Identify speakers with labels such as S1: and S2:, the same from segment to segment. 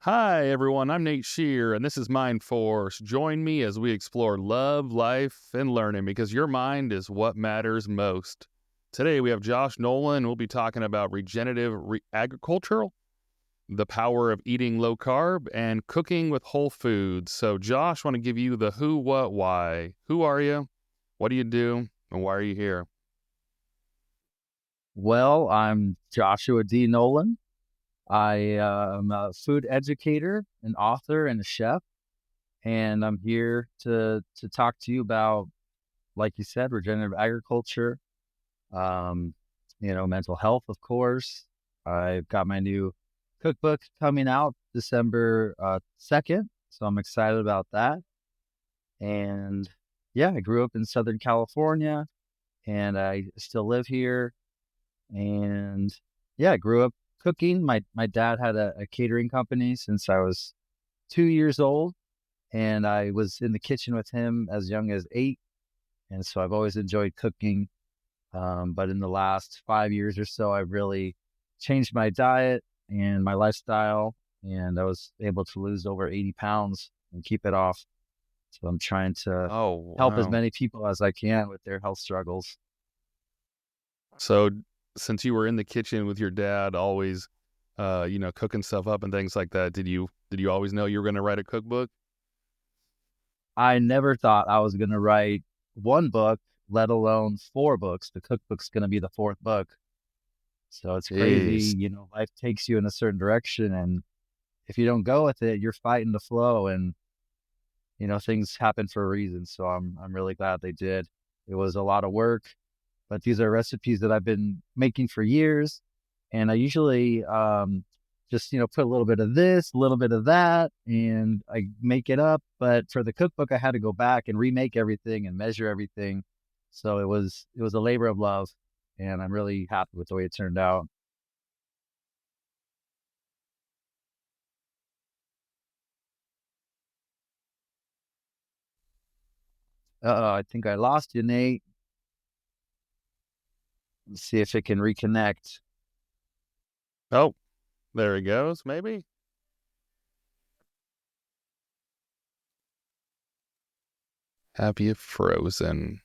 S1: Hi, everyone. I'm Nate Shear, and this is Mind Force. Join me as we explore love, life, and learning because your mind is what matters most. Today, we have Josh Nolan. We'll be talking about regenerative agriculture, the power of eating low carb, and cooking with whole foods. So, Josh, I want to give you the who, what, why. Who are you? What do you do? And why are you here?
S2: Well, I'm Joshua D. Nolan. I am a food educator, an author, and a chef, and I'm here to talk to you about, like you said, regenerative agriculture, um, mental health, of course. I've got my new cookbook coming out December 2nd, so I'm excited about that. And yeah, I grew up in Southern California, and I still live here. And yeah, I grew up cooking. My dad had a catering company since I was 2 years old, and I was in the kitchen with him as young as 8. And so I've always enjoyed cooking. But in the last 5 years or so, I've really changed my diet and my lifestyle, and I was able to lose over 80 pounds and keep it off. So I'm trying to
S1: Oh,
S2: help as
S1: wow.
S2: many people as I can with their health struggles.
S1: So, since you were in the kitchen with your dad, always, cooking stuff up and things like that, did you always know you were going to write a cookbook?
S2: I never thought I was going to write one book, let alone 4 books. The cookbook's going to be the 4th book. So it's crazy.
S1: Jeez.
S2: Life takes you in a certain direction. And if you don't go with it, you're fighting the flow. And, things happen for a reason. So I'm really glad they did. It was a lot of work, but these are recipes that I've been making for years. And I usually just, put a little bit of this, a little bit of that, and I make it up. But for the cookbook, I had to go back and remake everything and measure everything. So it was a labor of love, and I'm really happy with the way it turned out. I think I lost you, Nate. Let's see if it can reconnect.
S1: Oh, there he goes, maybe? Have you frozen?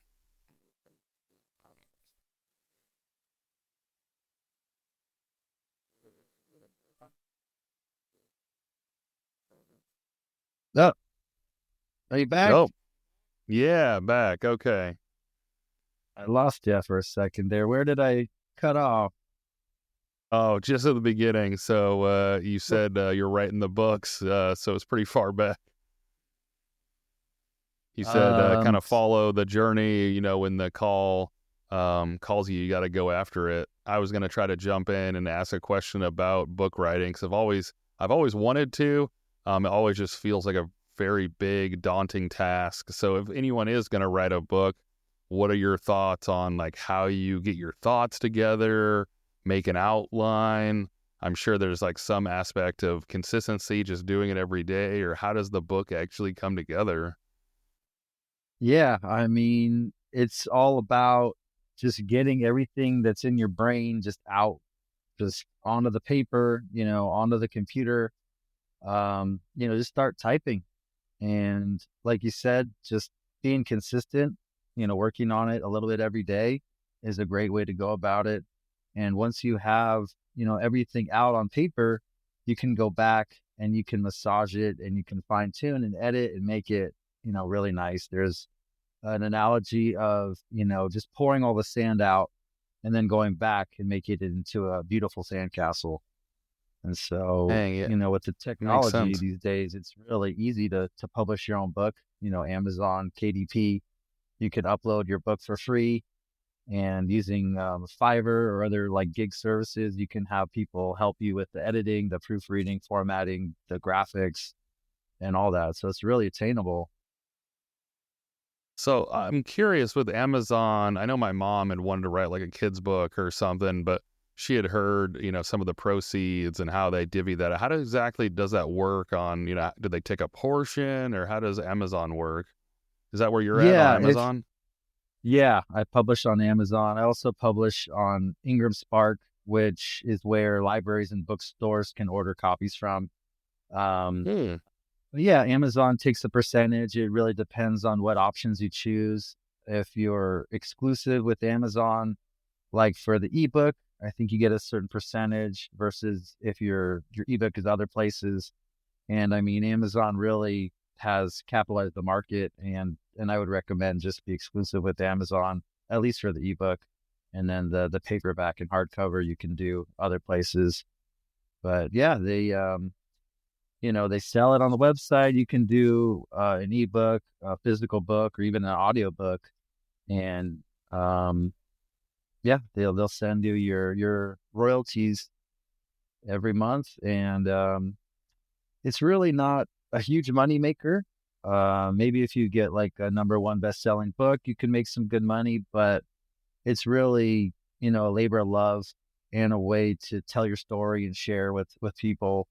S2: Oh, are you back?
S1: Oh, yeah, back. Okay.
S2: I lost you for a second there. Where did I cut off?
S1: Oh, just at the beginning. So, you said you're writing the books, so it's pretty far back. You said kind
S2: Um,
S1: of follow the journey, when the call calls you, you got to go after it. I was going to try to jump in and ask a question about book writing because I've always wanted to. It always just feels like a very big, daunting task. So if anyone is going to write a book, what are your thoughts on like how you get your thoughts together, make an outline? I'm sure there's like some aspect of consistency, just doing it every day, or how does the book actually come together?
S2: yeah, I mean, it's all about just getting everything that's in your brain just out, just onto the paper, onto the computer. Just start typing. And like you said, just being consistent, working on it a little bit every day is a great way to go about it. And once you have, everything out on paper, you can go back and you can massage it and you can fine tune and edit and make it, really nice. There's an analogy of, just pouring all the sand out and then going back and making it into a beautiful sandcastle. And so,
S1: Dang, it
S2: with the
S1: makes
S2: technology
S1: sense.
S2: these days, it's really easy to publish your own book. Amazon, KDP, you can upload your book for free. And using Fiverr or other like gig services, you can have people help you with the editing, the proofreading, formatting, the graphics, and all that. So it's really attainable.
S1: So I'm curious with Amazon. I know my mom had wanted to write like a kid's book or something, but she had heard, some of the proceeds and how they divvy that. How exactly does that work on, do they take a portion or how does Amazon work? Is that where you're at on
S2: Yeah,
S1: Amazon?
S2: I publish on Amazon. I also publish on Ingram Spark, which is where libraries and bookstores can order copies from.
S1: Hmm.
S2: But yeah, Amazon takes a percentage. It really depends on what options you choose. If you're exclusive with Amazon, like for the ebook, I think you get a certain percentage versus if your ebook is other places. And I mean, Amazon really has capitalized the market, and I would recommend just be exclusive with Amazon, at least for the ebook. And then the paperback and hardcover you can do other places. But yeah, they sell it on the website. You can do an ebook, a physical book, or even an audio book. And um, yeah, they'll send you your royalties every month, and it's really not a huge money maker. Maybe if you get like a #1 best-selling book, you can make some good money, but it's really, a labor of love and a way to tell your story and share with people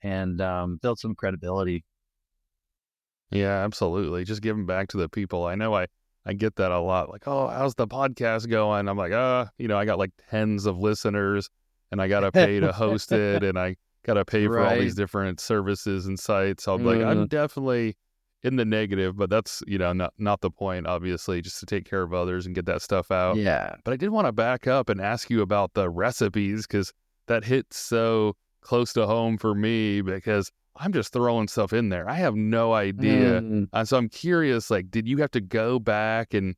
S2: and build some credibility.
S1: Yeah, absolutely. Just giving back to the people. I know I get that a lot. Like, oh, how's the podcast going? I'm like, I got like tens of listeners and I got to pay to host it and I got to pay for all these
S2: Right.
S1: different services and sites. So I'm like,
S2: Mm,
S1: I'm definitely in the negative, but that's, not the point, obviously, just to take care of others and get that stuff out.
S2: yeah.
S1: But I did want to back up and ask you about the recipes because that hit so close to home for me because I'm just throwing stuff in there. I have no idea.
S2: Mm,
S1: So I'm curious, like, did you have to go back and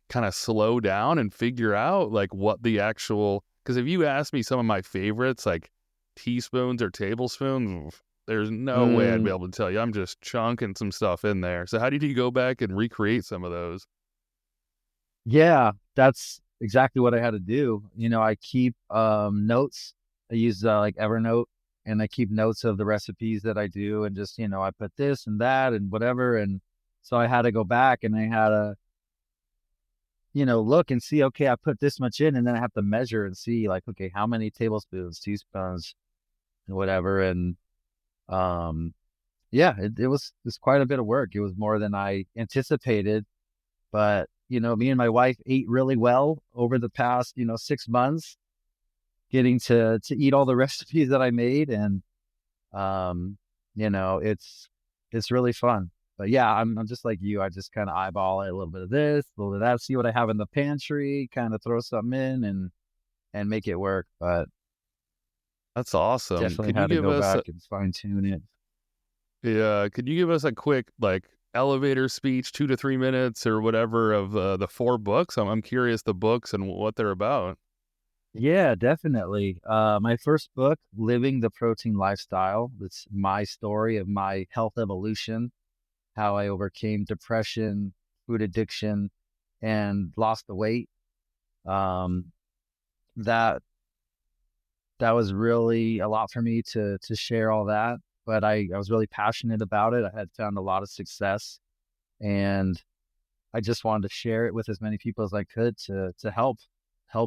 S1: kind of slow down and figure out like what the actual, because if you ask me some of my favorites, like teaspoons or tablespoons, there's no way I'd be
S2: mm.
S1: able to tell you. I'm just chunking some stuff in there. So how did you go back and recreate some of those?
S2: Yeah, that's exactly what I had to do. I keep notes. I use like Evernote, and I keep notes of the recipes that I do, and just, I put this and that and whatever. And so I had to go back and I had to, look and see, okay, I put this much in, and then I have to measure and see like, okay, how many tablespoons, teaspoons, and whatever. And yeah, it's quite a bit of work. It was more than I anticipated. But, me and my wife ate really well over the past, 6 months, getting to eat all the recipes that I made. And, um, it's really fun. But yeah, I'm just like you. I just kind of eyeball it, a little bit of this, a little bit of that, see what I have in the pantry, kind of throw something in and make it work. But
S1: That's awesome.
S2: definitely had to go back and fine tune it.
S1: Could you give us a quick like elevator speech, 2 to 3 minutes or whatever of the four books? I'm curious the books and what they're about.
S2: Yeah, definitely. My first book, Living the Protein Lifestyle, it's my story of my health evolution, how I overcame depression, food addiction, and lost the weight. Um, that that was really a lot for me to share all that, but I was really passionate about it. I had found a lot of success, and I just wanted to share it with as many people as I could to help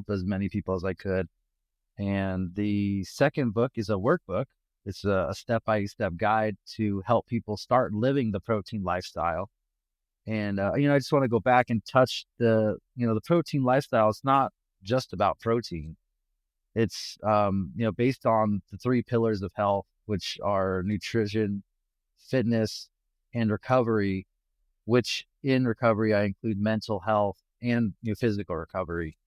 S2: as many people as I could. And the second book is a workbook. It's a step-by-step guide to help people start living the protein lifestyle. And I just want to go back and touch the protein lifestyle. It's not just about protein. It's based on the three pillars of health, which are nutrition, fitness, and recovery. Which in recovery I include mental health and physical recovery.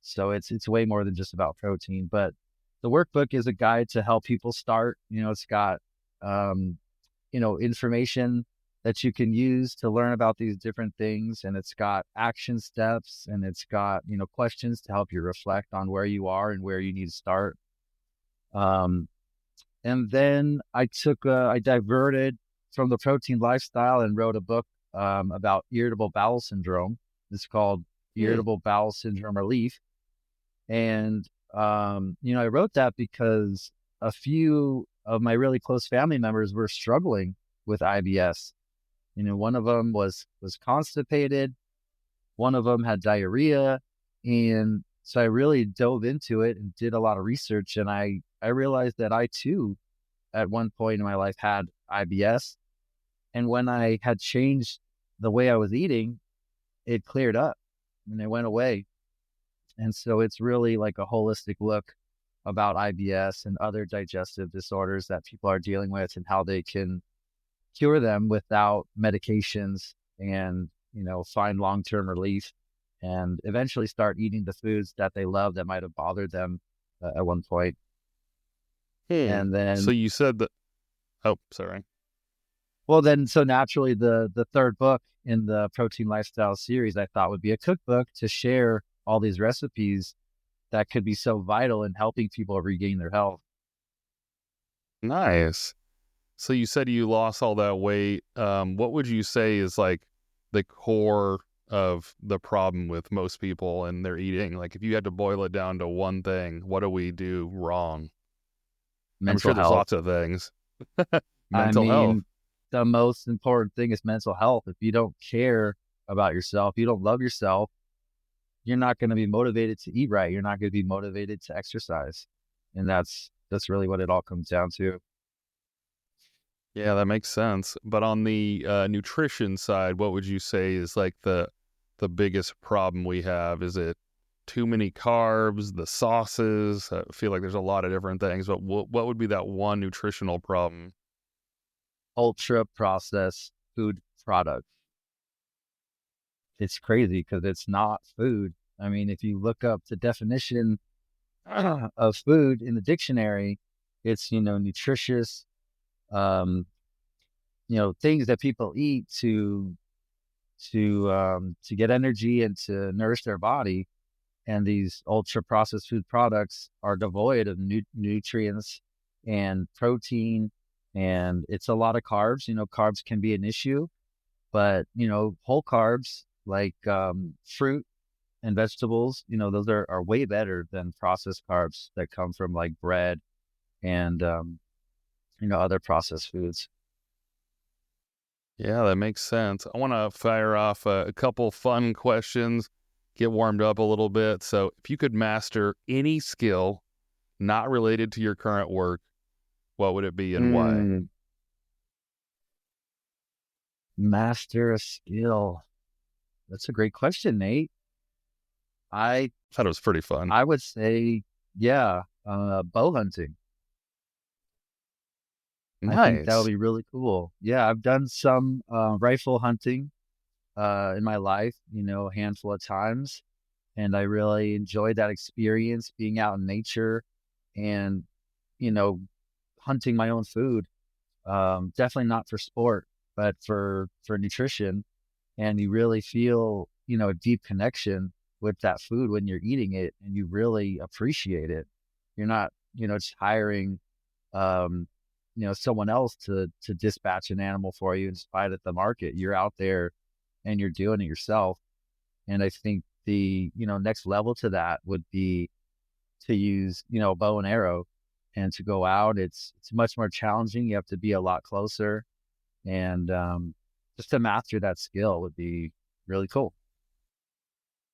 S2: So it's way more than just about protein. But the workbook is a guide to help people start. It's got um, information that you can use to learn about these different things, and it's got action steps, and it's got questions to help you reflect on where you are and where you need to start. Um, and then I diverted from the protein lifestyle and wrote a book about irritable bowel syndrome. It's called
S1: Hmm.
S2: Irritable Bowel Syndrome Relief. And, I wrote that because a few of my really close family members were struggling with IBS. One of them was constipated, one of them had diarrhea. And so I really dove into it and did a lot of research. And I realized that I too, at one point in my life, had IBS. And when I had changed the way I was eating, it cleared up and it went away. And so it's really like a holistic look about IBS and other digestive disorders that people are dealing with and how they can cure them without medications and, find long-term relief and eventually start eating the foods that they love that might have bothered them at one point. And
S1: So
S2: then,
S1: you said that. Oh, sorry.
S2: well, then, so naturally, the third book in the Protein Lifestyle series, I thought would be a cookbook to share all these recipes that could be so vital in helping people regain their health.
S1: Nice. So you said you lost all that weight. What would you say is like the core of the problem with most people and their eating? Like if you had to boil it down to one thing, what do we do wrong? I'm
S2: Mental
S1: sure there's
S2: health.
S1: lots of things.
S2: I
S1: Mental health.
S2: mean, the most important thing is mental health. If you don't care about yourself, you don't love yourself, you're not going to be motivated to eat right. You're not going to be motivated to exercise. And that's really what it all comes down to.
S1: Yeah, that makes sense. But on the nutrition side, what would you say is like the biggest problem we have? Is it too many carbs, the sauces? I feel like there's a lot of different things, but what would be that one nutritional problem?
S2: Ultra processed food products. It's crazy because it's not food. I mean, if you look up the definition of food in the dictionary, it's, nutritious, um, things that people eat to get energy and to nourish their body. And these ultra processed food products are devoid of nutrients and protein, and it's a lot of carbs. Carbs can be an issue, but whole carbs like fruit and vegetables, those are way better than processed carbs that come from like bread and other processed foods.
S1: Yeah, that makes sense. I want to fire off a couple fun questions, get warmed up a little bit. So, if you could master any skill not related to your current work, what would it be and why?
S2: Mm, master a skill. That's a great question, Nate. I
S1: I thought it was pretty fun.
S2: I would say, yeah, bow hunting. I think that would
S1: Nice.
S2: be really cool. Yeah, I've done some rifle hunting in my life, a handful of times, and I really enjoyed that experience being out in nature and you know hunting my own food. Definitely not for sport, but for nutrition, and you really feel a deep connection with that food when you're eating it, and you really appreciate it. You're not just hiring um, someone else to dispatch an animal for you and buy it at the market. You're out there and you're doing it yourself. And I think the next level to that would be to use a bow and arrow and to go out. It's much more challenging. You have to be a lot closer, and just to master that skill would be really cool.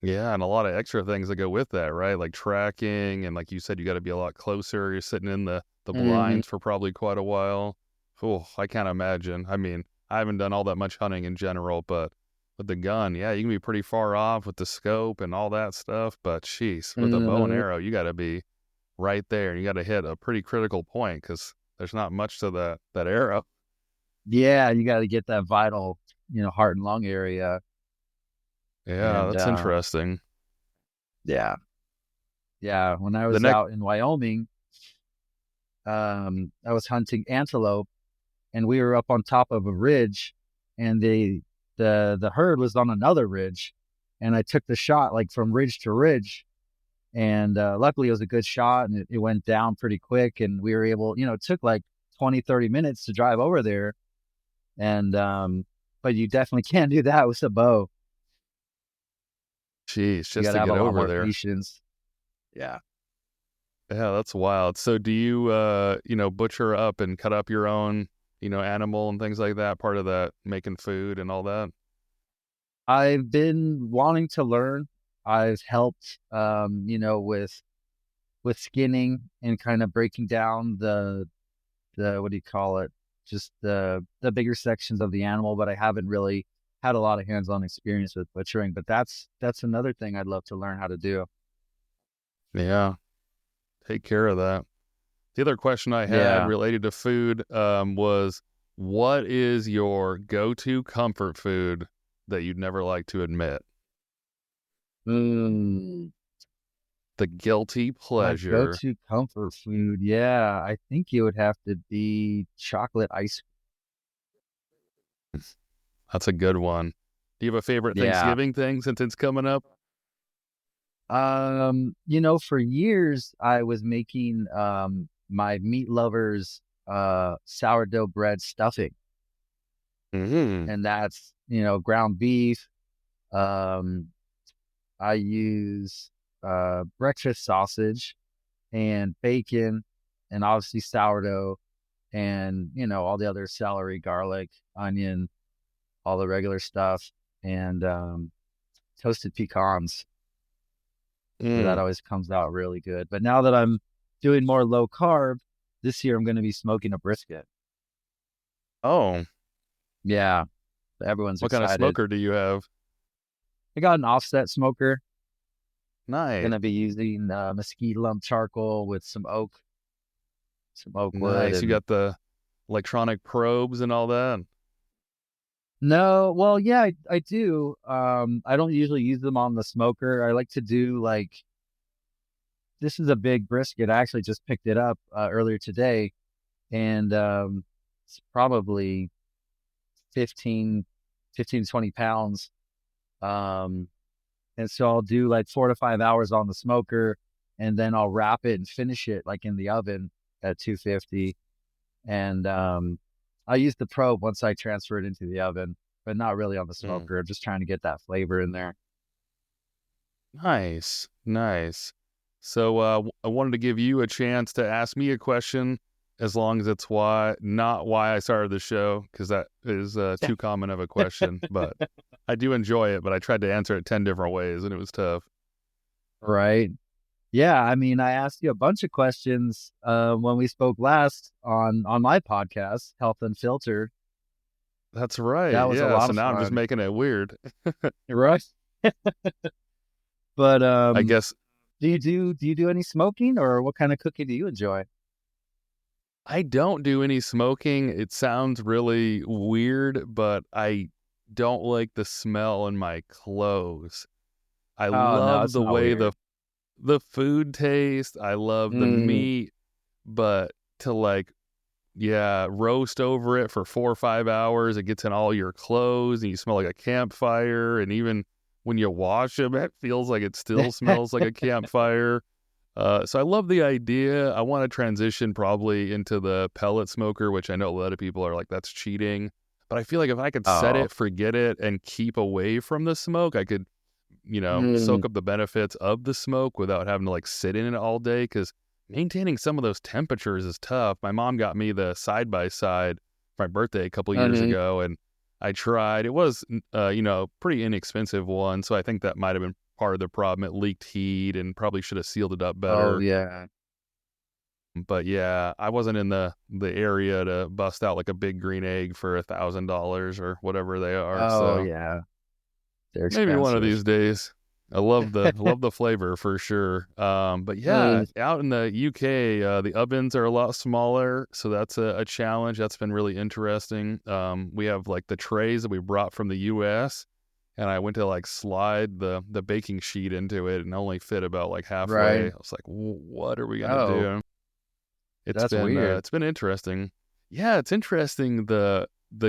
S1: Yeah, and a lot of extra things that go with that, right? Like tracking, and like you said, you got to be a lot closer. You're sitting in the
S2: Hmm.
S1: blinds for probably quite a while. Oh, I can't imagine. I mean, I haven't done all that much hunting in general, but with the gun, yeah, you can be pretty far off with the scope and all that stuff. But jeez, with a bow and
S2: Hmm.
S1: arrow, you got to be right there, and you got to hit a pretty critical point because there's not much to that arrow.
S2: Yeah, you got to get that vital, heart and lung area,
S1: Yeah,
S2: and
S1: that's interesting.
S2: yeah, yeah. When I
S1: The
S2: was
S1: next,
S2: out in Wyoming, I was hunting antelope, and we were up on top of a ridge, and the herd was on another ridge, and I took the shot like from ridge to ridge, and luckily it was a good shot, and it went down pretty quick, and we were able, it took like 20-30 minutes to drive over there, and but you definitely can't do that with a bow.
S1: jeez,
S2: You
S1: just
S2: got to
S1: to
S2: have a
S1: get
S2: lot
S1: over
S2: more
S1: there.
S2: patience. Yeah.
S1: Yeah, that's wild. So do you butcher up and cut up your own, animal and things like that, part of that making food and all that?
S2: I've been wanting to learn. I've helped, with skinning and kind of breaking down the what do you call it? Just the bigger sections of the animal, but I haven't really had a lot of hands-on experience with butchering. But that's another thing I'd love to learn how to do.
S1: Yeah. take care of that. The other question I had
S2: Yeah.
S1: related to food was, what is your go-to comfort food that you'd never like to admit?
S2: Mm,
S1: The guilty
S2: my
S1: pleasure.
S2: go-to comfort food. Yeah, I think it would have to be chocolate ice.
S1: That's a good one. Do you have a favorite
S2: Yeah.
S1: Thanksgiving thing since it's coming up?
S2: For years I was making my meat lovers sourdough bread stuffing,
S1: Mm-hmm.
S2: and that's, ground beef. Um, I use breakfast sausage and bacon and obviously sourdough and, all the other celery, garlic, onion, all the regular stuff, and toasted pecans. So that
S1: Mm.
S2: always comes out really good. But now that I'm doing more low carb, this year I'm going to be smoking a brisket.
S1: Oh,
S2: Yeah, everyone's
S1: what kind of
S2: excited.
S1: smoker do you have?
S2: I got an offset smoker.
S1: Nice.
S2: Going to be using mesquite lump charcoal with some oak wood,
S1: Nice. You
S2: and
S1: got the electronic probes and all that?
S2: no, well, yeah, I do. I don't usually use them on the smoker. I like to do like, this is a big brisket. I actually just picked it up earlier today, and it's probably 15, 15 to 20 pounds. Um, and so I'll do like 4 to 5 hours on the smoker, and then I'll wrap it and finish it like in the oven at 250. And I use the probe once I transfer it into the oven, but not really on the
S1: Mm.
S2: smoker. I'm just trying to get that flavor in there.
S1: Nice. Nice. So I wanted to give you a chance to ask me a question, as long as it's not why I started the show, because that is too common of a question. But I do enjoy it, but I tried to answer it 10 different ways and it was tough.
S2: Right. Yeah, I mean, I asked you a bunch of questions when we spoke last on my podcast, Health Unfiltered.
S1: That's
S2: That
S1: right.
S2: was a
S1: Yeah.
S2: lot
S1: So
S2: of
S1: now I'm just
S2: fun.
S1: making it weird.
S2: Right. But
S1: I guess
S2: do you do any smoking, or what kind of cooking do you enjoy?
S1: I don't do any smoking. It sounds really weird, but I don't like the smell in my clothes. I
S2: Oh no,
S1: love
S2: it's
S1: the
S2: not
S1: way
S2: weird.
S1: the food tastes. I love the
S2: Mm,
S1: meat, but to like, yeah, roast over it for 4 or 5 hours, it gets in all your clothes and you smell like a campfire. And even when you wash them, it feels like it still smells like a campfire. So I love the idea. I want to transition probably into the pellet smoker, which I know a lot of people are like, that's cheating. But I feel like if I could set
S2: oh.
S1: it, forget it, and keep away from the smoke, I could,
S2: Mm,
S1: soak up the benefits of the smoke without having to like sit in it all day. Because maintaining some of those temperatures is tough. My mom got me the side by side for my birthday a couple years
S2: mhm.
S1: ago, and I tried. It was, pretty inexpensive one, so I think that might have been part of the problem. It leaked heat and probably should have sealed it up
S2: Oh
S1: better.
S2: yeah.
S1: But yeah, I wasn't in the area to bust out like a big green egg for $1,000 or whatever they are.
S2: Oh
S1: So
S2: yeah. They're
S1: maybe one of
S2: expensive.
S1: these days. I love the flavor for sure. But yeah,
S2: Mm,
S1: out in the UK, the ovens are a lot smaller, so that's a challenge. That's been really interesting. We have like the trays that we brought from the US, and I went to like slide the baking sheet into it and only fit about like halfway.
S2: right.
S1: I was like, what are we gonna
S2: Oh,
S1: do?
S2: that's weird.
S1: It's been interesting. Yeah, it's interesting. The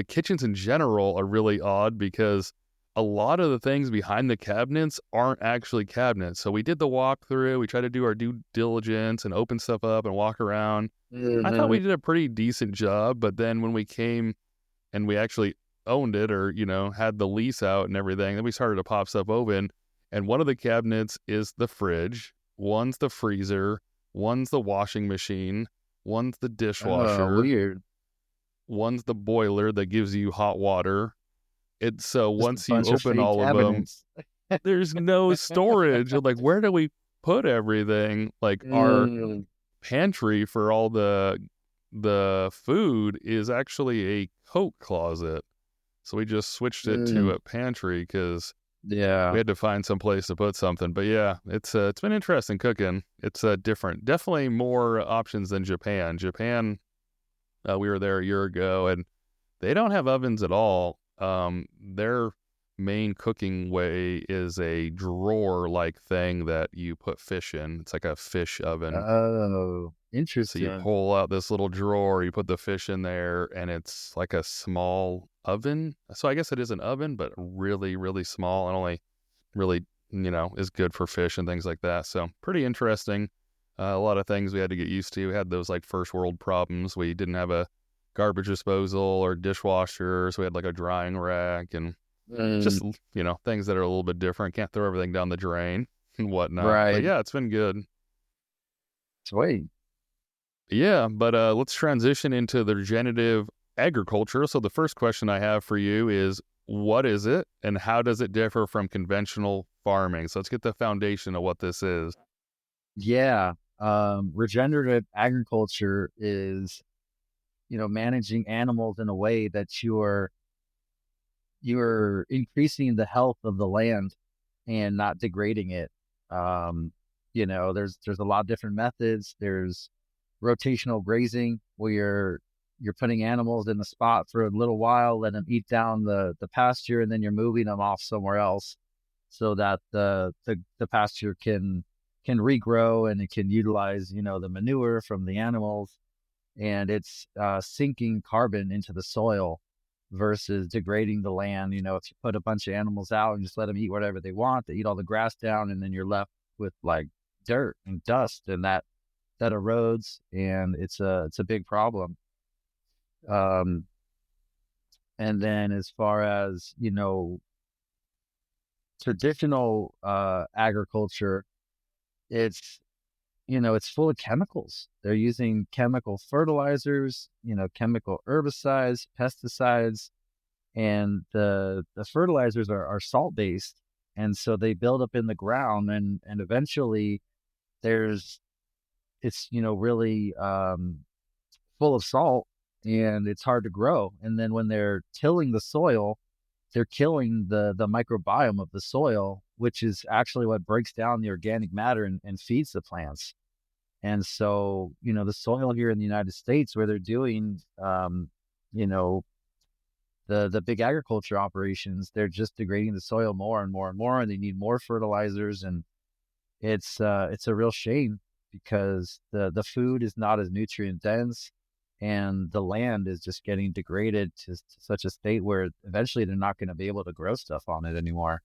S1: kitchens in general are really odd because a lot of the things behind the cabinets aren't actually cabinets. So we did the walkthrough. We tried to do our due diligence and open stuff up and walk around. I thought we
S2: Mhm.
S1: did a pretty decent job, but then when we came and we actually owned it, or had the lease out and everything, then we started to pop stuff open, and one of the cabinets is the fridge, one's the freezer, one's the washing machine, one's the
S2: Oh,
S1: dishwasher,
S2: weird.
S1: one's the boiler that gives you hot water. It's so
S2: Just a
S1: once you
S2: bunch of
S1: open
S2: fake
S1: all of them,
S2: cabinets.
S1: there's no storage. Like, where do we put everything? Like, our
S2: Mm,
S1: pantry for all the food is actually a coat closet. So we just switched it to
S2: mm.
S1: a pantry because
S2: Yeah.
S1: We had to find some place to put something. But yeah, it's been interesting cooking. It's different, definitely more options than Japan. Japan, we were there a year ago, and they don't have ovens at all. Their main cooking way is a drawer-like thing that you put fish in. It's like a fish oven.
S2: Oh,
S1: So you
S2: interesting.
S1: pull out this little drawer, you put the fish in there, and it's like a small oven. So I guess it is an oven, but really, really small, and only really, is good for fish and things like that. So pretty interesting. A lot of things we had to get used to. We had those like first world problems. We didn't have a garbage disposal or dishwasher, so we had like a drying rack and just, things that are a little bit different. Can't throw everything down the drain and whatnot. But
S2: Right.
S1: yeah, it's been good.
S2: Sweet.
S1: Yeah, but let's transition into the regenerative agriculture. So the first question I have for you is, what is it and how does it differ from conventional farming? So let's get the foundation of what this is.
S2: Yeah. Regenerative agriculture is, managing animals in a way that you're increasing the health of the land and not degrading it. There's a lot of different methods. There's rotational grazing where you're putting animals in a spot for a little while, let them eat down the pasture, and then you're moving them off somewhere else so that the pasture can regrow and it can utilize, the manure from the animals, and it's sinking carbon into the soil versus degrading the land. If you put a bunch of animals out and just let them eat whatever they want, they eat all the grass down, and then you're left with like dirt and dust, and that erodes, and it's a big problem. Um, and then as far as traditional agriculture, it's it's full of chemicals. They're using chemical fertilizers, chemical herbicides, pesticides, and the fertilizers are salt based, and so they build up in the ground, and eventually there's it's really full of salt, and it's hard to grow. And then when they're tilling the soil, they're killing the microbiome of the soil, which is actually what breaks down the organic matter and feeds the plants. And so, the soil here in the United States, where they're doing, you know, the big agriculture operations, they're just degrading the soil more and more and more, and they need more fertilizers. And it's a real shame because the food is not as nutrient dense, and the land is just getting degraded to such a state where eventually they're not going to be able to grow stuff on it anymore.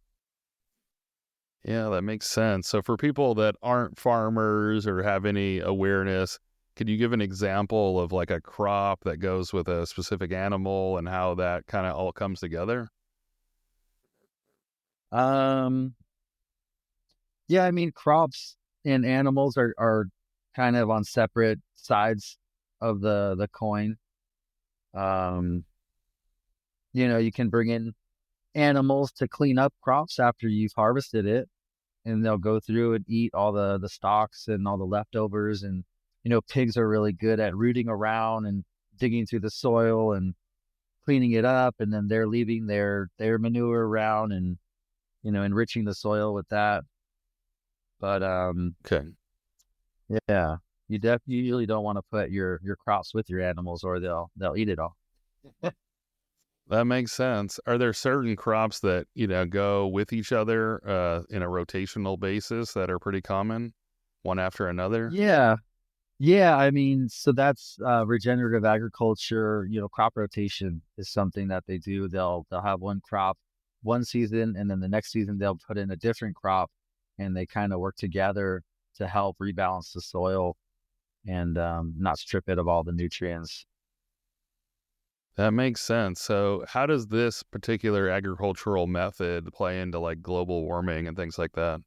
S1: Yeah, that makes sense. So for people that aren't farmers or have any awareness, could you give an example of like a crop that goes with a specific animal and how that kind of all comes together?
S2: Um, yeah, I mean, crops and animals are kind of on separate sides of the coin. Um, you can bring in animals to clean up crops after you've harvested it, and they'll go through and eat all the stalks and all the leftovers. And pigs are really good at rooting around and digging through the soil and cleaning it up, and then they're leaving their manure around and enriching the soil with that. But
S1: Okay.
S2: yeah, you usually don't want to put your crops with your animals, or they'll eat it all.
S1: That makes sense. Are there certain crops that, go with each other in a rotational basis that are pretty common, one after another?
S2: Yeah, yeah. I mean, so that's regenerative agriculture. Crop rotation is something that they do. They'll have one crop one season, and then the next season they'll put in a different crop, and they kind of work together to help rebalance the soil and not strip it of all the nutrients.
S1: That makes sense. So how does this particular agricultural method play into like global warming and things like that?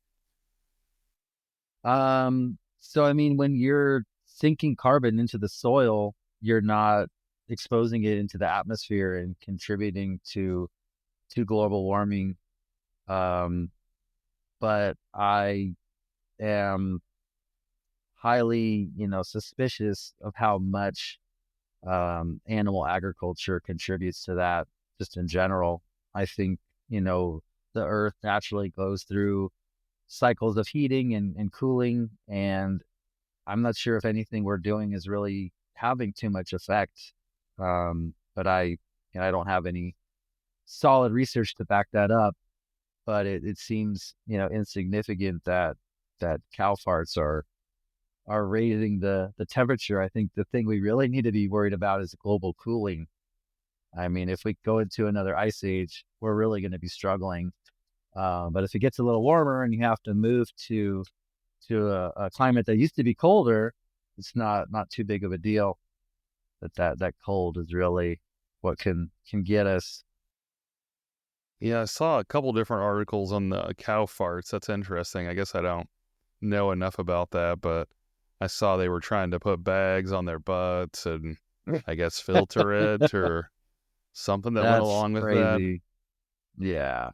S2: So I mean, when you're sinking carbon into the soil, you're not exposing it into the atmosphere and contributing to global warming. Um, but I am highly, suspicious of how much animal agriculture contributes to that just in general. I think, the earth naturally goes through cycles of heating and cooling, and I'm not sure if anything we're doing is really having too much effect. But I don't have any solid research to back that up, but it seems, insignificant that cow farts are raising the temperature. I think the thing we really need to be worried about is global cooling. I mean, if we go into another ice age, we're really going to be struggling. But if it gets a little warmer and you have to move to a climate that used to be colder, it's not too big of a deal. That cold is really what can get us.
S1: Yeah, I saw a couple different articles on the cow farts. That's interesting. I guess I don't know enough about that, but I saw they were trying to put bags on their butts and I guess filter it or something that went
S2: That's
S1: along with that.
S2: crazy. Yeah,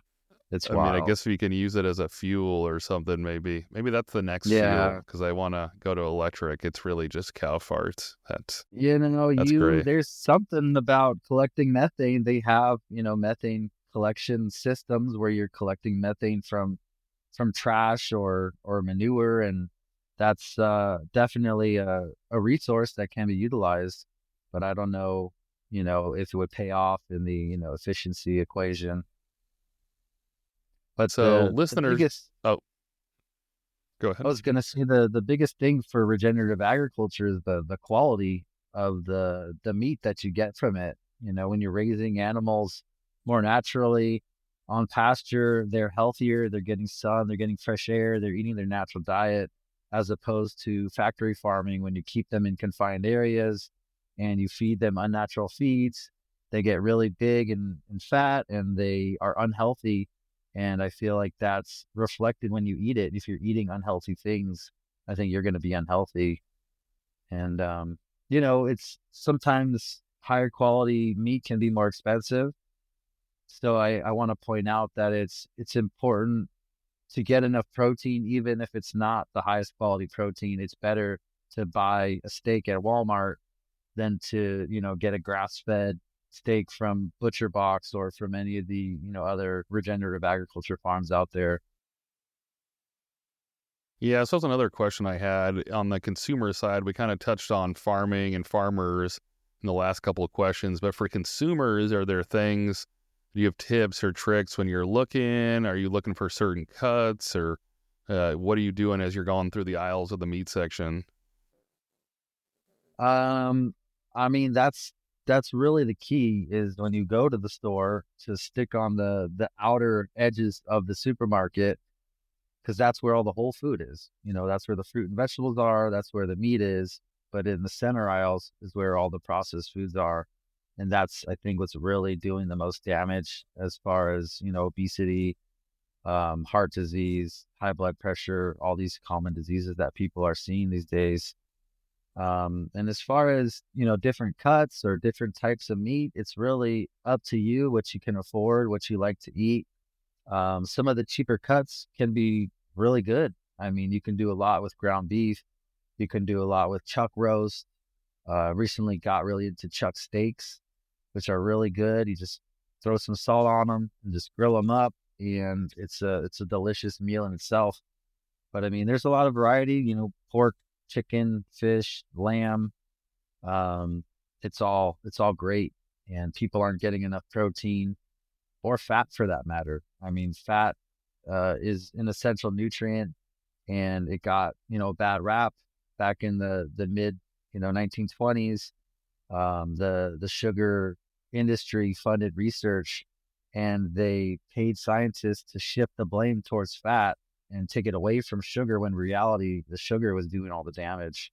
S2: it's
S1: I mean, I
S2: wild.
S1: guess we can use it as a fuel or something, maybe. Maybe that's the next fuel
S2: Yeah,
S1: because I want to go to electric. It's really just cow farts. That's
S2: you
S1: great.
S2: there's something about collecting methane. They have, methane collection systems where you're collecting methane from trash or manure, and that's definitely a resource that can be utilized. But I don't know, if it would pay off in the efficiency equation. But
S1: So,
S2: the
S1: listeners,
S2: biggest
S1: oh, go
S2: I
S1: ahead.
S2: was gonna say the biggest thing for regenerative agriculture is the quality of the meat that you get from it. When you're raising animals more naturally on pasture, they're healthier, they're getting sun, they're getting fresh air, they're eating their natural diet, as opposed to factory farming when you keep them in confined areas and you feed them unnatural feeds. They get really big and fat and they are unhealthy, and I feel like that's reflected when you eat it. If you're eating unhealthy things, I think you're going to be unhealthy. And, it's sometimes higher quality meat can be more expensive. So I want to point out that it's important to get enough protein, even if it's not the highest quality protein. It's better to buy a steak at Walmart than to, get a grass-fed steak from Butcher Box or from any of the, other regenerative agriculture farms out there.
S1: Yeah, so that's another question I had on the consumer side. We kind of touched on farming and farmers in the last couple of questions, but for consumers, are there things, do you have tips or tricks when you're looking? Are you looking for certain cuts or what are you doing as you're going through the aisles of the meat section?
S2: Um, I mean, that's really the key is when you go to the store to stick on the outer edges of the supermarket, because that's where all the whole food is. That's where the fruit and vegetables are. That's where the meat is. But in the center aisles is where all the processed foods are. And that's, I think, what's really doing the most damage as far as, obesity, heart disease, high blood pressure, all these common diseases that people are seeing these days. And as far as, different cuts or different types of meat, it's really up to you what you can afford, what you like to eat. Some of the cheaper cuts can be really good. I mean, you can do a lot with ground beef. You can do a lot with chuck roast. Recently got really into chuck steaks, which are really good. You just throw some salt on them and just grill them up, and it's a delicious meal in itself. But I mean, there's a lot of variety. Pork, chicken, fish, lamb. Um, it's all great, and people aren't getting enough protein or fat for that matter. I mean, fat is an essential nutrient, and it got a bad rap back in the mid 1920s. The sugar industry funded research, and they paid scientists to shift the blame towards fat and take it away from sugar, when in reality the sugar was doing all the damage.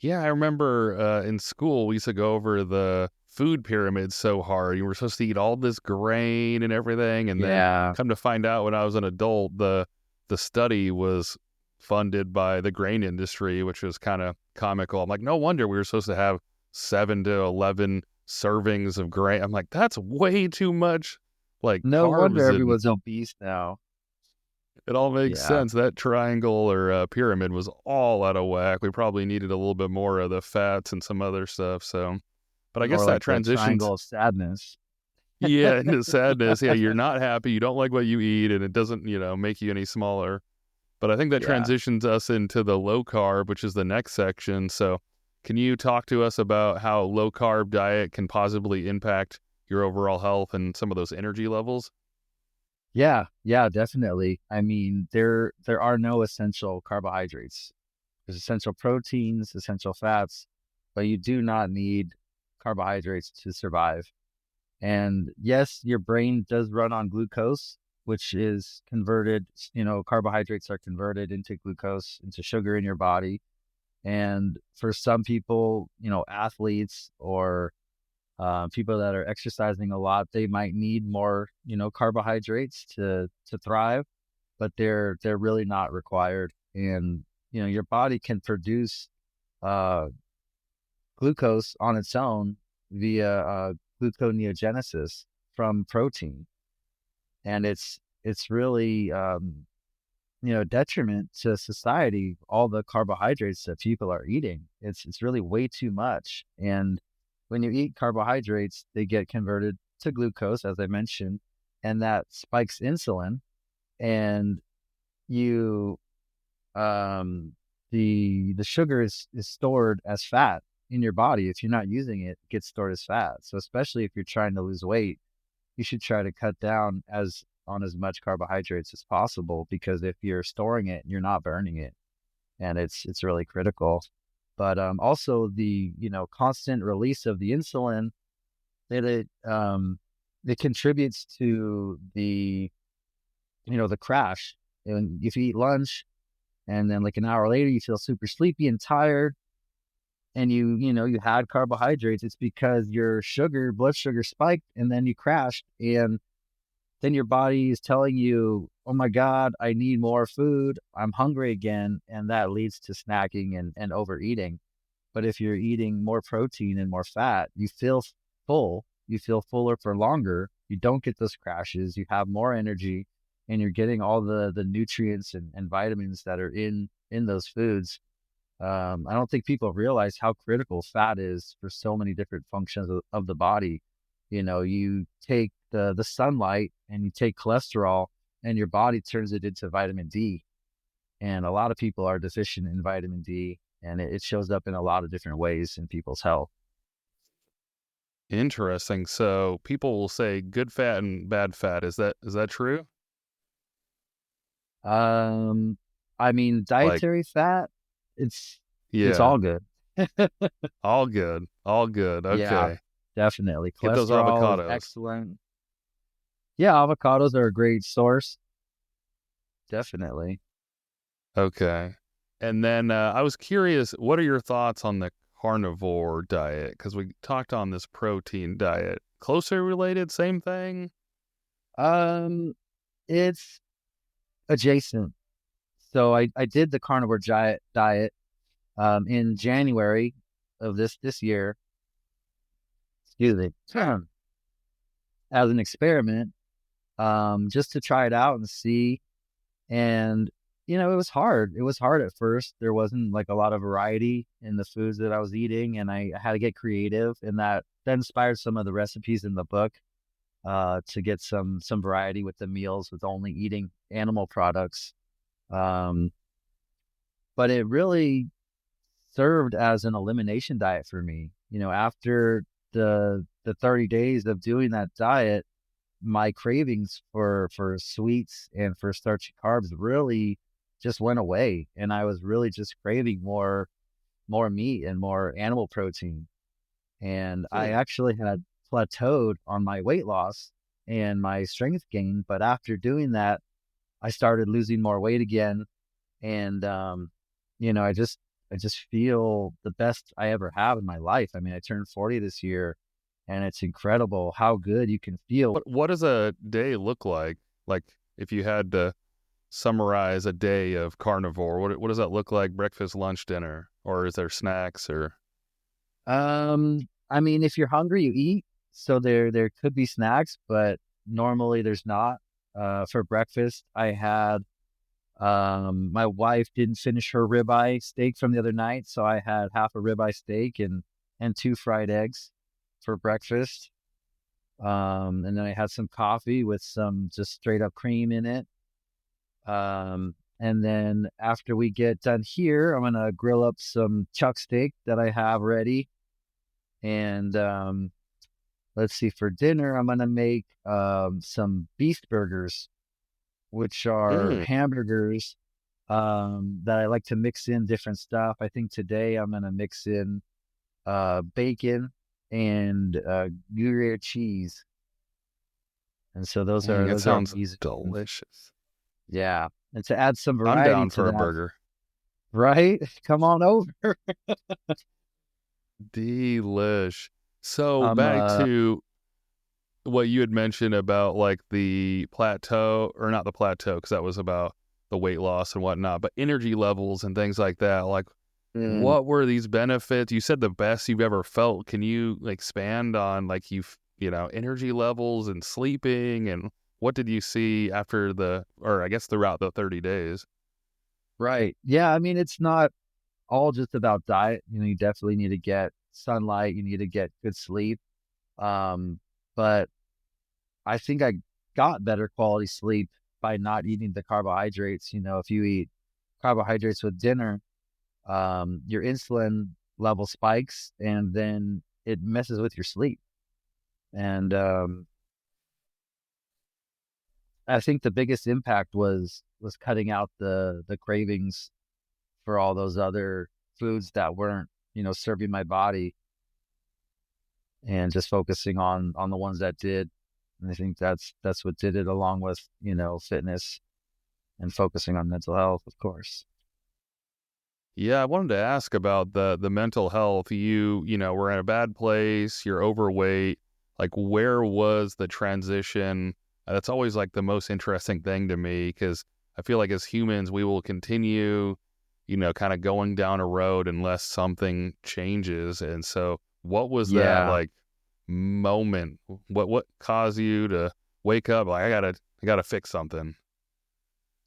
S1: Yeah, I remember in school we used to go over the food pyramid so hard. You were supposed to eat all this grain and everything, and then
S2: Yeah.
S1: come to find out when I was an adult, the study was funded by the grain industry, which was kind of comical. I'm like, no wonder we were supposed to have 7 to 11 servings of grain. I'm like, that's way too much, like
S2: No wonder
S1: carbs, and
S2: everyone's obese now.
S1: it all makes
S2: Yeah.
S1: sense. That triangle or pyramid was all out of whack. We probably needed a little bit more of the fats and some other stuff. So, but I guess
S2: More
S1: that
S2: like the
S1: transitions.
S2: triangle of sadness.
S1: Yeah, into sadness. Yeah, you're not happy. You don't like what you eat, and it doesn't, make you any smaller. But I think that
S2: Yeah.
S1: transitions us into the low carb, which is the next section. So, can you talk to us about how low carb diet can possibly impact your overall health and some of those energy levels?
S2: Yeah, yeah, definitely. I mean, there are no essential carbohydrates. There's essential proteins, essential fats, but you do not need carbohydrates to survive. And yes, your brain does run on glucose, which is converted, carbohydrates are converted into glucose, into sugar in your body. And for some people, athletes or people that are exercising a lot, they might need more, carbohydrates to thrive, but they're really not required. And your body can produce uh, glucose on its own via gluconeogenesis from protein, and it's really detriment to society. All the carbohydrates that people are eating, it's really way too much. And when you eat carbohydrates, they get converted to glucose, as I mentioned, and that spikes insulin, and you the sugar is stored as fat in your body. If you're not using it, it gets stored as fat. So especially if you're trying to lose weight, you should try to cut down as much carbohydrates as possible, because if you're storing it, you're not burning it, and it's really critical. But also the constant release of the insulin, it contributes to the crash. And if you eat lunch and then like an hour later you feel super sleepy and tired, and you had carbohydrates, it's because your blood sugar spiked, and then you crashed, and then your body is telling you, oh my God, I need more food, I'm hungry again, and that leads to snacking and overeating. But if you're eating more protein and more fat, you feel full, you feel fuller for longer, you don't get those crashes, you have more energy, and you're getting all the nutrients and vitamins that are in those foods. I don't think people realize how critical fat is for so many different functions of the body. You take the sunlight and you take cholesterol, and your body turns it into vitamin D. And a lot of people are deficient in vitamin D, and it shows up in a lot of different ways in people's health.
S1: Interesting. So people will say good fat and bad fat. Is that true?
S2: Um, I mean,
S1: Like,
S2: dietary fat, it's
S1: yeah,
S2: all good.
S1: all good, all good.
S2: Yeah,
S1: Okay,
S2: definitely.
S1: get those
S2: Cholesterol is
S1: avocados.
S2: excellent. Yeah, avocados are a great source. Definitely.
S1: Okay, and then I was curious, what are your thoughts on the carnivore diet? Because we talked on this protein diet. Closely related, same thing.
S2: Um, it's adjacent. So I did the carnivore diet in January of this year, excuse me, as an experiment, just to try it out and see. And it was hard. It was hard at first. There wasn't like a lot of variety in the foods that I was eating, and I had to get creative, and that inspired some of the recipes in the book, to get some variety with the meals, with only eating animal products. Um, but it really served as an elimination diet for me. After the 30 days of doing that diet, my cravings for sweets and for starchy carbs really just went away, and I was really just craving more meat and more animal protein. And I
S1: Hmm.
S2: actually had plateaued on my weight loss and my strength gain, but after doing that, I started losing more weight again. And I just feel the best I ever have in my life. I mean, I turned 40 this year, and it's incredible how good you can feel.
S1: What does a day look like? Like, if you had to summarize a day of carnivore, what does that look like? Breakfast, lunch, dinner, or is there snacks or?
S2: I mean, if you're hungry, you eat. So there could be snacks, but normally there's not. For breakfast, I had my wife didn't finish her ribeye steak from the other night, so I had half a ribeye steak and two fried eggs for breakfast. And then I had some coffee with some just straight up cream in it. And then after we get done here, I'm gonna grill up some chuck steak that I have ready. And let's see, for dinner, I'm gonna make some beast burgers, which are
S1: Mm.
S2: hamburgers that I like to mix in different stuff. I think today I'm gonna mix in bacon and Gruyere cheese. And so
S1: Dang, that
S2: those are
S1: sounds
S2: amazing.
S1: delicious.
S2: Yeah. And to add some
S1: I'm
S2: variety
S1: down
S2: to
S1: for a
S2: that,
S1: burger.
S2: right? Come on over.
S1: Delish. So
S2: Um
S1: back
S2: uh
S1: to what you had mentioned about like the plateau, or not the plateau, because that was about the weight loss and whatnot, but energy levels and things like that. Like,
S2: mm,
S1: what were these benefits? You said the best you've ever felt. Can you expand on like energy levels and sleeping, and what did you see after or I guess throughout the 30 days?
S2: right. Yeah, I mean it's not all just about diet. You definitely need to get sunlight, you need to get good sleep. Um, but I think I got better quality sleep by not eating the carbohydrates. If you eat carbohydrates with dinner, your insulin level spikes and then it messes with your sleep. And I think the biggest impact was cutting out the cravings for all those other foods that weren't, serving my body, and just focusing on the ones that did. And I think that's what did it, along with, fitness and focusing on mental health, of course.
S1: Yeah, I wanted to ask about the mental health. Were in a bad place, you're overweight. Like, where was the transition? That's always like the most interesting thing to me, because I feel like as humans, we will continue, kind of going down a road unless something changes. And so what was that
S2: Yeah,
S1: like moment? What caused you to wake up like I gotta fix something?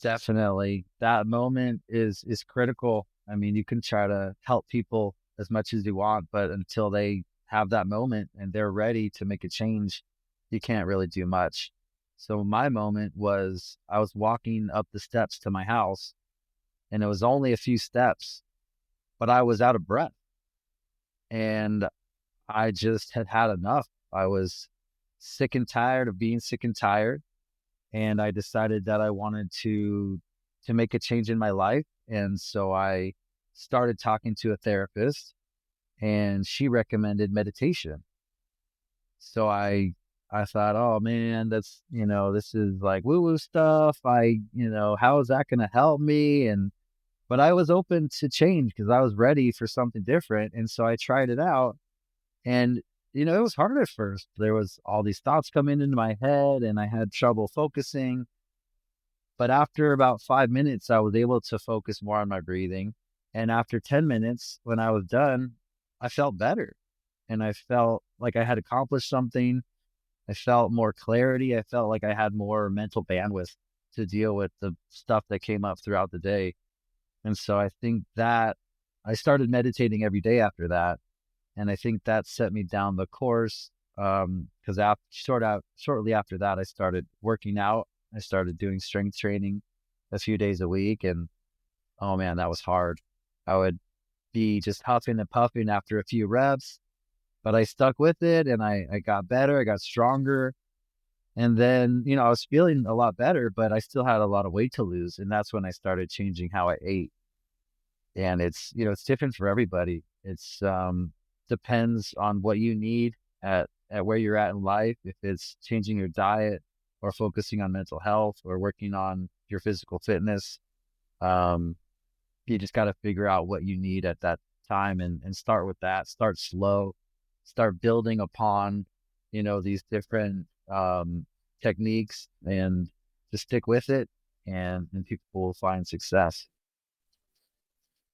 S2: definitely. That moment is critical. I mean, you can try to help people as much as you want, but until they have that moment and they're ready to make a change, you can't really do much. So my moment was I was walking up the steps to my house, and it was only a few steps, but I was out of breath and I just had had enough. I was sick and tired of being sick and tired, and I decided that I wanted to make a change in my life. And so I started talking to a therapist, and she recommended meditation. So I thought, oh man, that's, this is like woo woo stuff. How is that going to help me? But I was open to change because I was ready for something different. And so I tried it out, and it was hard at first. There was all these thoughts coming into my head and I had trouble focusing. But after about 5 minutes, I was able to focus more on my breathing. And after 10 minutes, when I was done, I felt better and I felt like I had accomplished something. I felt more clarity. I felt like I had more mental bandwidth to deal with the stuff that came up throughout the day. And so I think that I started meditating every day after that. And I think that set me down the course. Because shortly after that, I started working out. I started doing strength training a few days a week. And oh man, that was hard. I would be just huffing and puffing after a few reps, but I stuck with it and I got better. I got stronger. And then, I was feeling a lot better, but I still had a lot of weight to lose. And that's when I started changing how I ate. And it's different for everybody. It's depends on what you need at where you're at in life. If it's changing your diet or focusing on mental health or working on your physical fitness, um, you just got to figure out what you need at that time, and start with that. Start slow, start building upon, these different techniques, and just stick with it, and people will find success.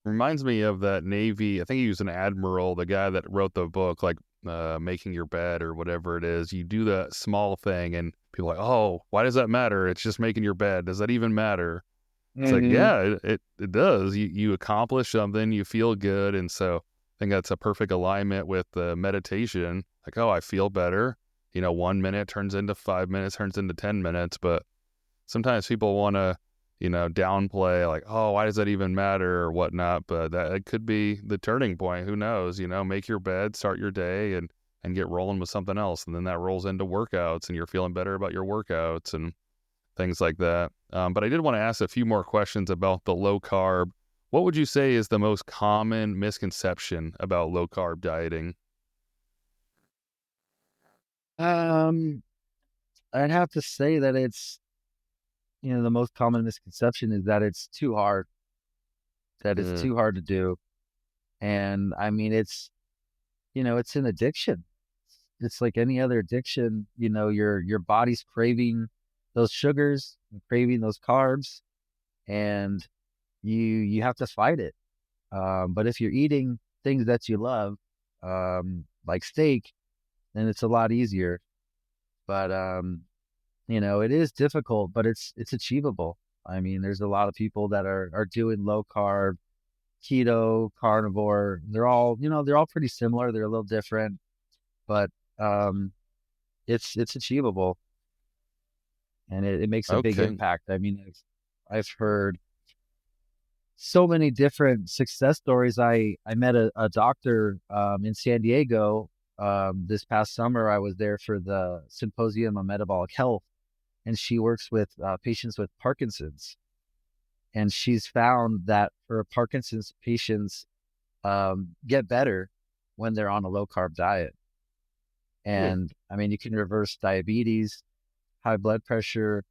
S1: Reminds me of that Navy. I think he was an admiral, the guy that wrote the book, like Making Your Bed or whatever it is. You do that small thing, and people are like, oh, why does that matter? It's just making your bed. Does that even matter? It's like,
S2: Hmm.
S1: yeah, it does. You accomplish something, you feel good, and so I think that's a perfect alignment with the meditation. Like, oh, I feel better. 1 minute turns into 5 minutes, turns into 10 minutes. But sometimes people want to, downplay like, oh, why does that even matter or whatnot? But that it could be the turning point. Who knows? Make your bed, start your day, and get rolling with something else. And then that rolls into workouts and you're feeling better about your workouts and things like that. But I did want to ask a few more questions about the low carb. What would you say is the most common misconception about low carb dieting?
S2: Um, I'd have to say that it's, the most common misconception is that it's too hard, that it's
S1: Mm,
S2: too hard to do. And I mean, it's an addiction. It's like any other addiction, your body's craving those sugars, and craving those carbs, and you have to fight it. But if you're eating things that you love, like steak, then it's a lot easier. But it is difficult, but it's achievable. I mean, there's a lot of people that are doing low carb, keto, carnivore. They're all pretty similar. They're a little different, but um, it's achievable, and it makes a big
S1: okay.
S2: impact. I mean, I've heard so many different success stories. I met a doctor in San Diego this past summer. I was there for the Symposium on Metabolic Health, and she works with patients with Parkinson's. And she's found that for Parkinson's patients get better when they're on a low carb diet.
S1: Hmm.
S2: And I mean, you can reverse diabetes, high blood pressure,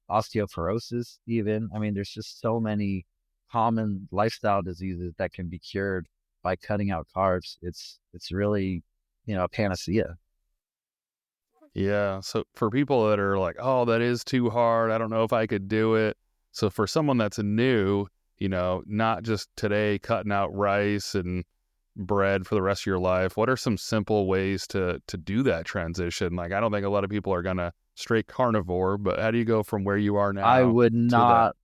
S2: osteoporosis, even. I mean, there's just so many common lifestyle diseases that can be cured by cutting out carbs. It's really, a panacea.
S1: Yeah. So for people that are like, oh, that is too hard. I don't know if I could do it. So for someone that's new, not just today cutting out rice and bread for the rest of your life, what are some simple ways to do that transition? Like, I don't think a lot of people are gonna straight carnivore, but how do you go from where you are
S2: I
S1: now
S2: would
S1: to that?
S2: not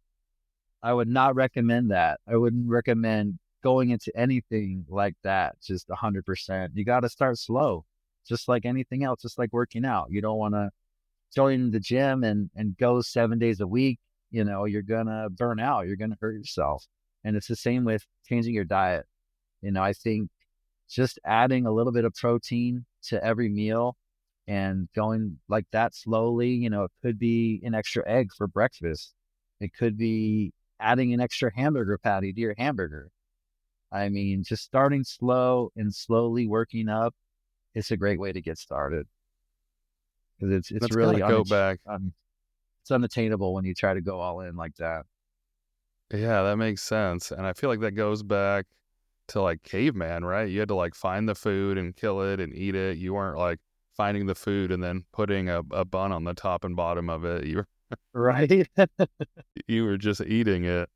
S2: I would not recommend that. I wouldn't recommend going into anything like that just 100%. You got to start slow, just like anything else, just like working out. You don't want to join the gym and go 7 days a week. You're going to burn out. You're going to hurt yourself. And it's the same with changing your diet. I think just adding a little bit of protein to every meal and going like that slowly, it could be an extra egg for breakfast. It could be adding an extra hamburger patty to your hamburger. I mean, just starting slow and slowly working up, it's a great way to get started because it's
S1: That's got to
S2: really
S1: go back.
S2: it's unattainable when you try to go all in like that.
S1: Yeah, that makes sense. And I feel like that goes back to like caveman, right? You had to like find the food and kill it and eat it. You weren't like finding the food and then putting a bun on the top and bottom of it.
S2: Right.
S1: You were just eating it.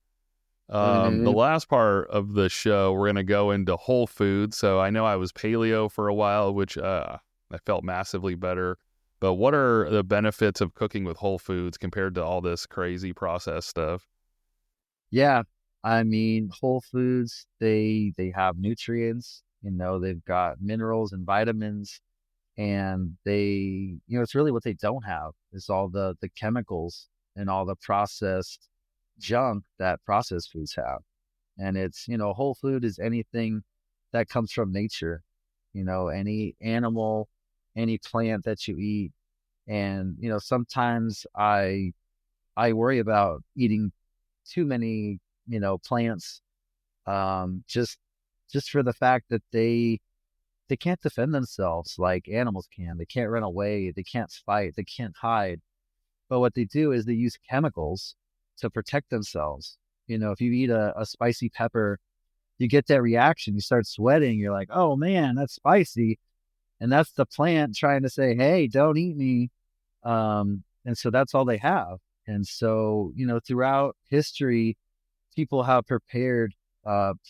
S1: The
S2: Mhm.
S1: last part of the show, we're gonna go into whole food. So I know I was paleo for a while, which I felt massively better. But what are the benefits of cooking with whole foods compared to all this crazy processed stuff?
S2: Yeah. I mean, whole foods, they have nutrients, they've got minerals and vitamins, and it's really what they don't have is all the chemicals and all the processed junk that processed foods have. And it's, whole food is anything that comes from nature, any animal, any plant that you eat. And, sometimes I worry about eating too many, plants, just for the fact that they can't defend themselves like animals can. They can't run away. They can't fight. They can't hide. But what they do is they use chemicals to protect themselves. If you eat a spicy pepper, you get that reaction. You start sweating. You're like, oh man, that's spicy. And that's the plant trying to say, hey, don't eat me. And so that's all they have. And so, throughout history, people have prepared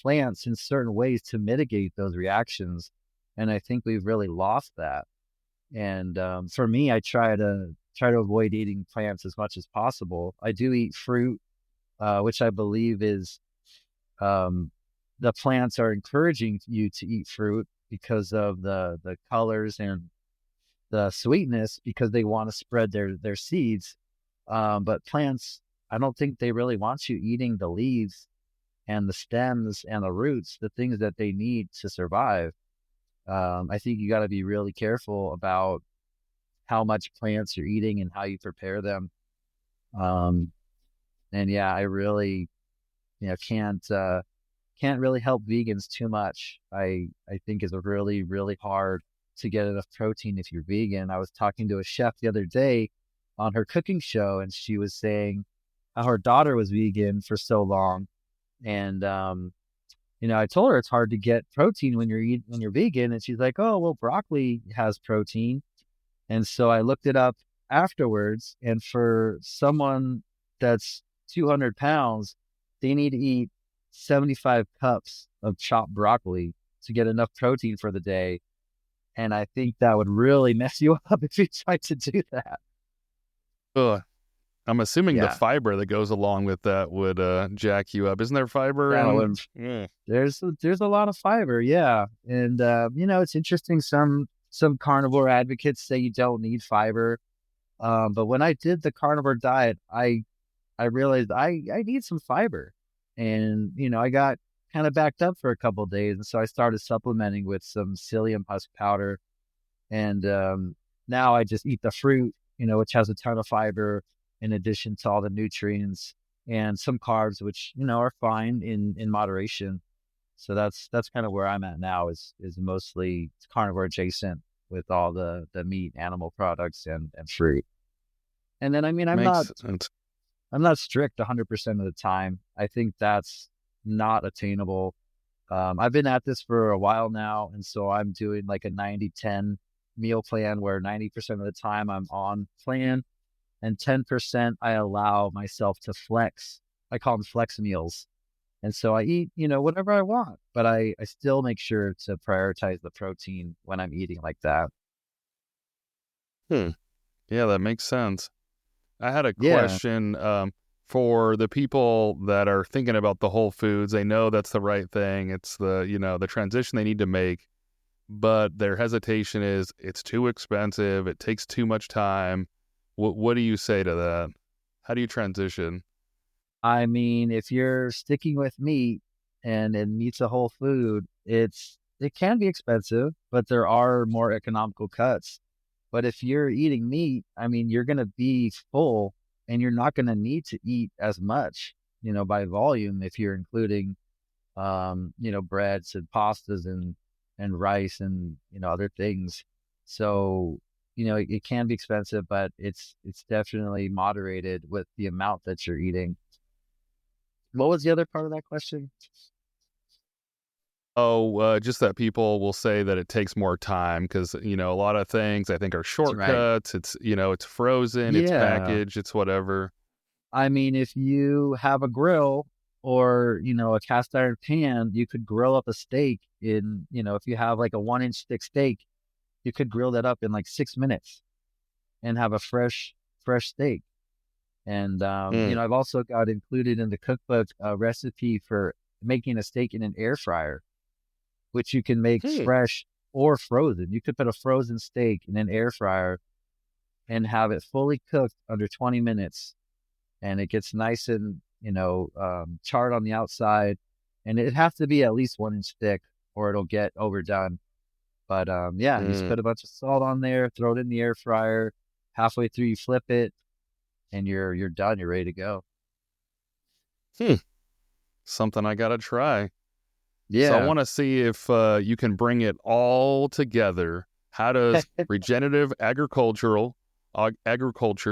S2: plants in certain ways to mitigate those reactions. And I think we've really lost that. And for me, I try to avoid eating plants as much as possible. I do eat fruit, which I believe is um, the plants are encouraging you to eat fruit because of the colors and the sweetness because they want to spread their seeds. But plants, I don't think they really want you eating the leaves and the stems and the roots, the things that they need to survive. I think you got to be really careful about how much plants you're eating and how you prepare them. Um, and yeah, I really, can't really help vegans too much. I think it's really, really hard to get enough protein if you're vegan. I was talking to a chef the other day on her cooking show, and she was saying how her daughter was vegan for so long. And I told her it's hard to get protein when you're vegan, and she's like, "Oh, well, broccoli has protein." And so I looked it up afterwards, and for someone that's 200 pounds, they need to eat 75 cups of chopped broccoli to get enough protein for the day. And I think that would really mess you up if you tried to do that.
S1: Ugh. I'm assuming the
S2: Yeah.
S1: fiber that goes along with that would jack you up. Isn't there fiber
S2: Yeah.
S1: in? Yeah.
S2: There's a lot of fiber. Yeah. And, it's interesting. Some carnivore advocates say you don't need fiber. But when I did the carnivore diet, I realized I need some fiber. And, I got kind of backed up for a couple of days. And so I started supplementing with some psyllium husk powder. And now I just eat the fruit, which has a ton of fiber in addition to all the nutrients and some carbs, which, are fine in moderation. So that's kind of where I'm at now is mostly carnivore adjacent with all the meat, animal products and fruit. And then, I mean,
S1: Makes sense.
S2: I'm not strict 100% of the time. I think that's not attainable. I've been at this for a while now, and so I'm doing like a 90-10 meal plan where 90% of the time I'm on plan and 10% I allow myself to flex. I call them flex meals. And so I eat, whatever I want, but I still make sure to prioritize the protein when I'm eating like that.
S1: Hmm. Yeah, that makes sense. I had a
S2: Yeah.
S1: question for the people that are thinking about the whole foods. They know that's the right thing. It's the transition they need to make, but their hesitation is it's too expensive. It takes too much time. What do you say to that? How do you transition?
S2: I mean, if you're sticking with meat and meat's a whole food, it can be expensive, but there are more economical cuts. But if you're eating meat, I mean, you're going to be full and you're not going to need to eat as much, by volume if you're including, breads and pastas and rice and, other things. So, it can be expensive, but it's definitely moderated with the amount that you're eating. What was the other part of that question?
S1: Oh, just that people will say that it takes more time because, a lot of things I think are
S2: That's right.
S1: shortcuts. It's frozen, it's
S2: Yeah.
S1: packaged, it's whatever.
S2: I mean, if you have a grill or, a cast iron pan, you could grill up a steak if you have like a 1 inch thick steak, you could grill that up in like 6 minutes and have a fresh steak. And,
S1: Mm.
S2: I've also got included in the cookbook a recipe for making a steak in an air fryer, which you can make
S1: Hmm.
S2: fresh or frozen. You could put a frozen steak in an air fryer and have it fully cooked under 20 minutes. And it gets nice and, charred on the outside. And it has to be at least 1 inch thick or it'll get overdone. But yeah, you just
S1: Mm.
S2: put a bunch of salt on there, throw it in the air fryer. Halfway through, you flip it, and you're done. You're ready to go.
S1: Hmm. Something I gotta try. So I
S2: Yeah.
S1: want to see if you can bring it all together. How does regenerative agriculture,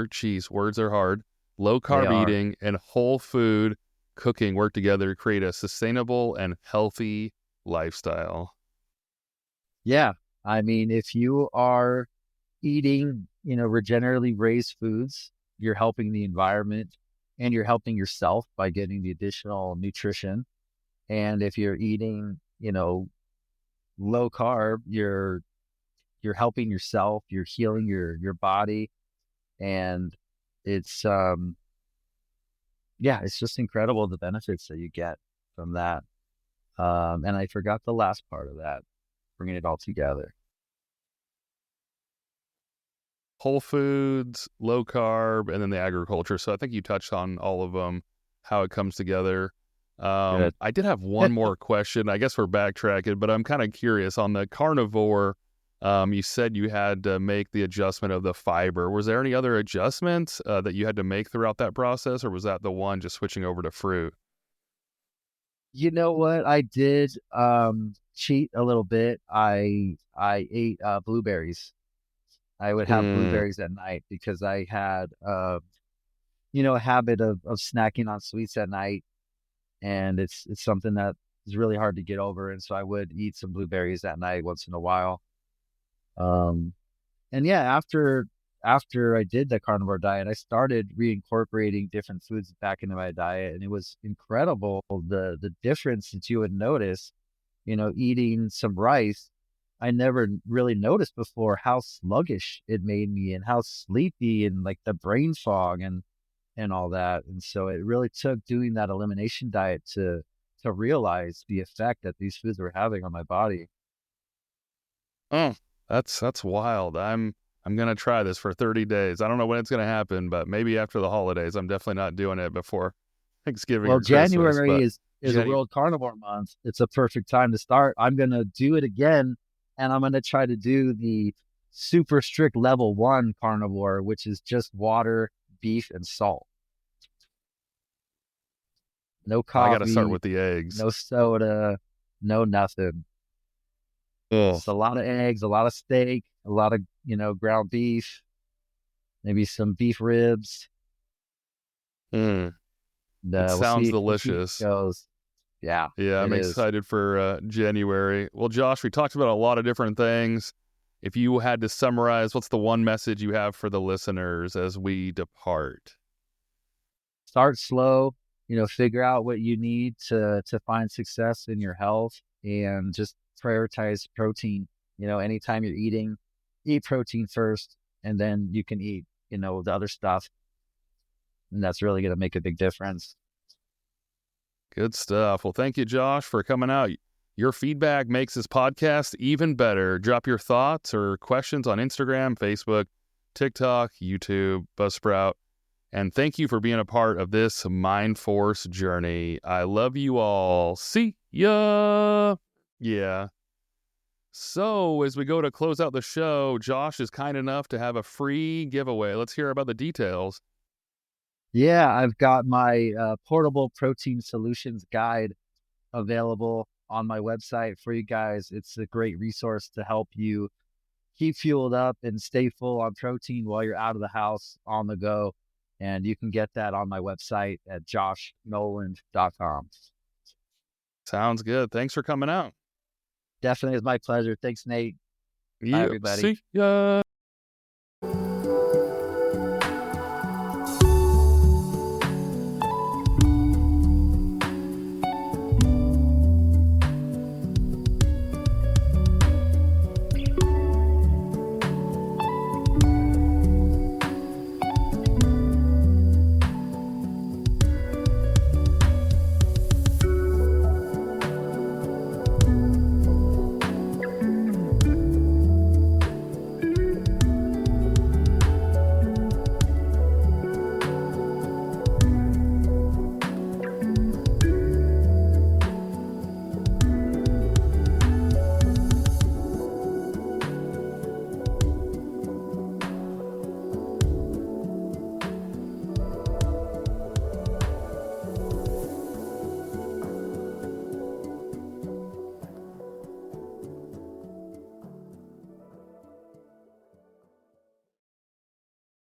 S1: geez, words are hard, low
S2: They
S1: carb
S2: are.
S1: eating, and whole food cooking work together to create a sustainable and healthy lifestyle?
S2: Yeah. I mean, if you are eating, regeneratively raised foods, you're helping the environment and you're helping yourself by getting the additional nutrition. And if you're eating, low carb, you're helping yourself, you're healing your body. And it's yeah, it's just incredible the benefits that you get from that. And I forgot the last part of that, bringing it all together.
S1: whole foods, low carb, and then the agriculture. So I think you touched on all of them, how it comes together.
S2: Good.
S1: I did have one more question. I guess we're backtracking, but I'm kind of curious on the carnivore. You said you had to make the adjustment of the fiber. Was there any other adjustments that you had to make throughout that process, or was that the one just switching over to fruit?
S2: You know what? I did cheat a little bit. I ate blueberries. I would have
S1: Mm,
S2: blueberries at night because I had a habit of snacking on sweets at night, and it's something that is really hard to get over. And so I would eat some blueberries at night once in a while. Um, and yeah, after I did the carnivore diet, I started reincorporating different foods back into my diet, and it was incredible the difference that you would notice. Eating some rice, I never really noticed before how sluggish it made me and how sleepy and like the brain fog and all that. And so it really took doing that elimination diet to realize the effect that these foods were having on my body.
S1: oh, that's wild. I'm gonna try this for 30 days. I don't know when it's gonna happen, but maybe after the holidays. I'm definitely not doing it before Thanksgiving
S2: Well,
S1: or Christmas.
S2: January
S1: But
S2: is a
S1: Jenny,
S2: World Carnivore Month. It's a perfect time to start. I'm gonna do it again, and I'm gonna try to do the super strict level 1 carnivore, which is just water, beef, and salt. No
S1: I got to start
S2: coffee,
S1: with the eggs.
S2: no soda, no nothing.
S1: Oh,
S2: Just a lot of eggs, a lot of steak, a lot of ground beef, maybe some beef ribs.
S1: mm, it
S2: We'll
S1: sounds
S2: see. We'll see how it
S1: delicious.
S2: goes. Yeah,
S1: Yeah, I'm
S2: it is.
S1: excited for January. Well, Josh, we talked about a lot of different things. If you had to summarize, what's the one message you have for the listeners as we depart?
S2: Start slow. Figure out what you need to find success in your health, and just prioritize protein. Anytime you're eating, eat protein first, and then you can eat the other stuff, and that's really going to make a big difference.
S1: Good stuff. Well, thank you, Josh, for coming out. Your feedback makes this podcast even better. Drop your thoughts or questions on Instagram, Facebook, TikTok, YouTube, Buzzsprout. And thank you for being a part of this Mind Force journey. I love you all. See ya. Yeah. So, as we go to close out the show, Josh is kind enough to have a free giveaway. Let's hear about the details.
S2: Yeah, I've got my portable protein solutions guide available on my website for you guys. It's a great resource to help you keep fueled up and stay full on protein while you're out of the house on the go. And you can get that on my website at joshnolan.com.
S1: Sounds good. Thanks for coming out.
S2: Definitely is my pleasure. Thanks, Nate. Bye,
S1: Yep.
S2: everybody.
S1: See ya.